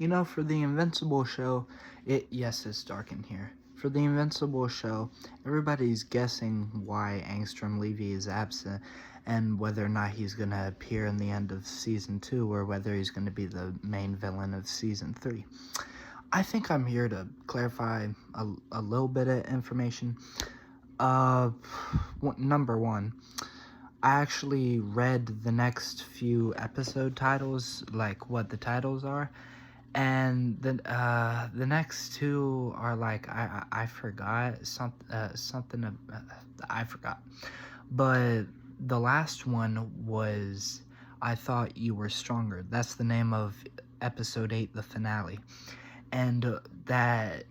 For the Invincible show, yes, it's dark in here. For the Invincible show, everybody's guessing why Angstrom Levy is absent and whether or not he's going to appear in the end of Season 2 or whether he's going to be the main villain of Season 3. I think I'm here to clarify a little bit of information. Number one, I actually read the next few episode titles, like what the titles are, and the next two are like I forgot something I forgot, but the last one was I Thought You Were Stronger. That's the name of episode 8, the finale, and that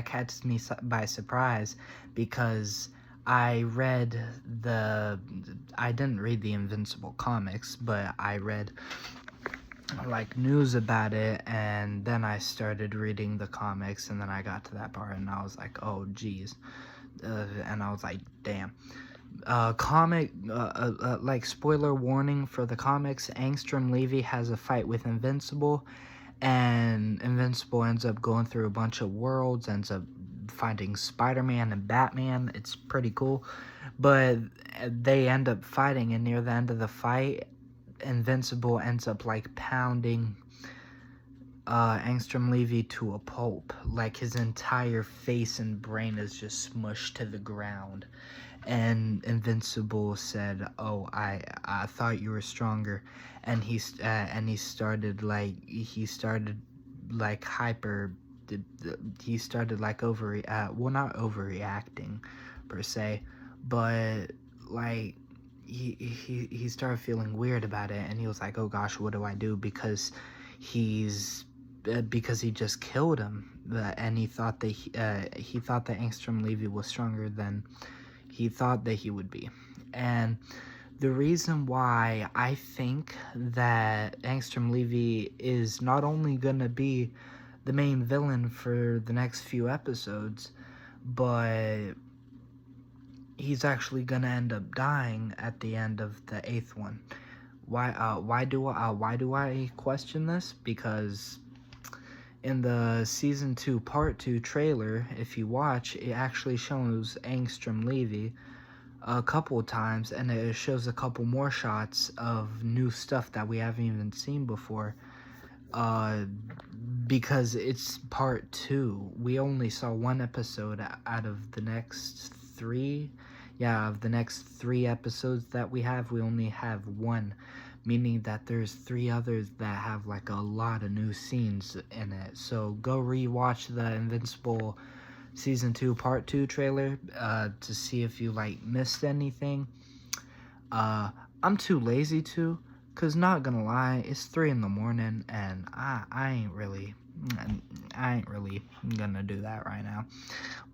catches me by surprise because I didn't read the Invincible comics, but I read like news about it, and then I started reading the comics, and then I got to that part and I was like, oh geez, and I was like, damn. Like spoiler warning for the comics, Angstrom Levy has a fight with Invincible, and Invincible ends up going through a bunch of worlds, ends up finding Spider-Man and Batman. It's pretty cool, but they end up fighting, and near the end of the fight, Invincible ends up like pounding Angstrom Levy to a pulp. Like his entire face and brain is just smushed to the ground. And Invincible said, "Oh, I thought you were stronger," and he started like hyper. He started like not overreacting per se, but like he started feeling weird about it, and he was like, oh gosh, what do I do, because he just killed him, and he thought that Angstrom Levy was stronger than he thought that he would be. And the reason why I think that Angstrom Levy is not only gonna be the main villain for the next few episodes, but he's actually gonna end up dying at the end of the 8th one. Why do I question this? Because in the Season 2 Part 2 trailer, if you watch, it actually shows Angstrom Levy a couple times, and it shows a couple more shots of new stuff that we haven't even seen before. Because it's Part 2. We only saw one episode out of the next 3. Yeah, of the next 3 episodes that we only have one, meaning that there's 3 others that have like a lot of new scenes in it. So go rewatch the Invincible Season 2 Part 2 trailer to see if you like missed anything. I'm too lazy to, cause not gonna lie, it's 3 in the morning, and I ain't really gonna do that right now.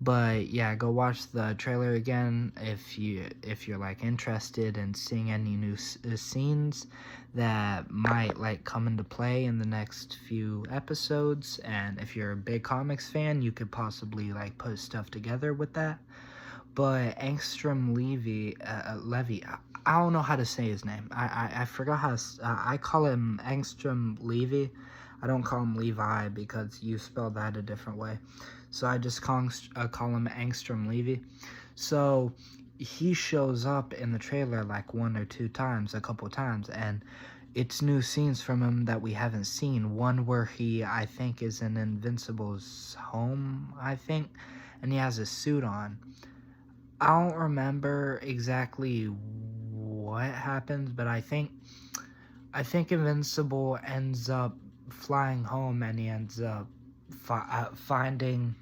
But yeah, go watch the trailer again if you're like interested in seeing any new scenes that might like come into play in the next few episodes. And if you're a big comics fan, you could possibly like put stuff together with that. But Angstrom Levy, I don't know how to say his name. I forgot how I call him Angstrom Levy. I don't call him Levi because you spelled that a different way. So I just call him Angstrom Levy. So he shows up in the trailer like 1 or 2 times, a couple times, and it's new scenes from him that we haven't seen. One where he, I think, is in Invincible's home, I think, and he has a suit on. I don't remember exactly what happens, but I think Invincible ends up flying home, and he ends up finding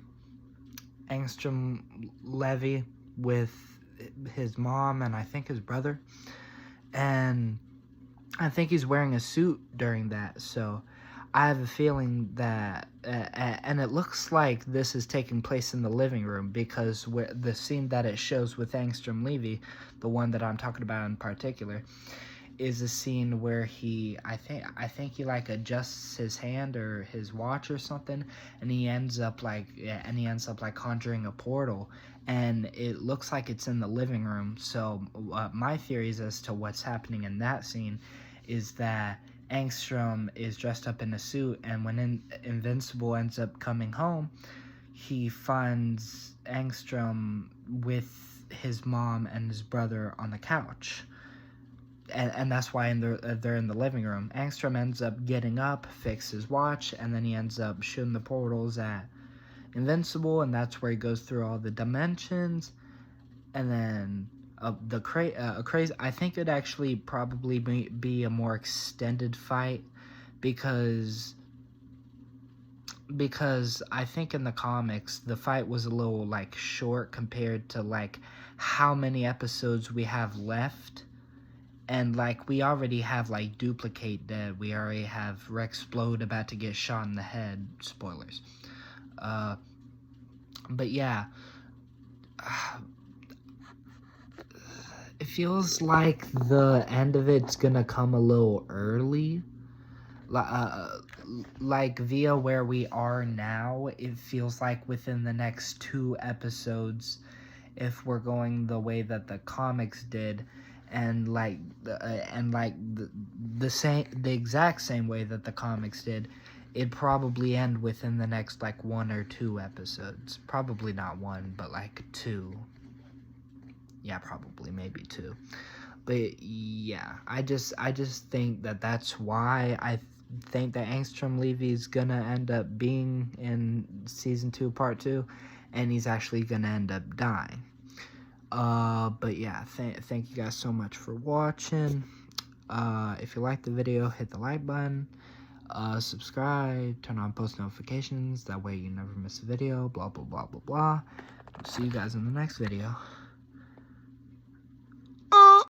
Angstrom Levy with his mom and I think his brother, and I think he's wearing a suit during that. So I have a feeling that, and it looks like this is taking place in the living room, because the scene that it shows with Angstrom Levy, the one that I'm talking about in particular, is a scene where I think he like adjusts his hand or his watch or something, and he ends up like conjuring a portal, and it looks like it's in the living room. So my theories as to what's happening in that scene is that Angstrom is dressed up in a suit, and when Invincible ends up coming home, he finds Angstrom with his mom and his brother on the couch. And that's why they're in the living room. Angstrom ends up getting up, fixes his watch, and then he ends up shooting the portals at Invincible, and that's where he goes through all the dimensions. And then crazy. I think it'd actually probably be a more extended fight because I think in the comics the fight was a little like short compared to like how many episodes we have left. And, like, we already have, like, Duplicate dead. We already have Rexplode about to get shot in the head. Spoilers. But, yeah. It feels like the end of it's gonna come a little early. Like, via where we are now, it feels like within the next 2 episodes, if we're going the way that the comics did, and the exact same way that the comics did, it'd probably end within the next like 1 or 2 episodes. Probably not 1, but like 2. Yeah, probably maybe 2. But yeah, I just think that that's why I think that Angstrom Levy's gonna end up being in season 2, part 2, and he's actually gonna end up dying. But yeah, thank you guys so much for watching. If you liked the video, hit the like button, subscribe, turn on post notifications, that way you never miss a video, blah, blah, blah, blah, blah. See you guys in the next video.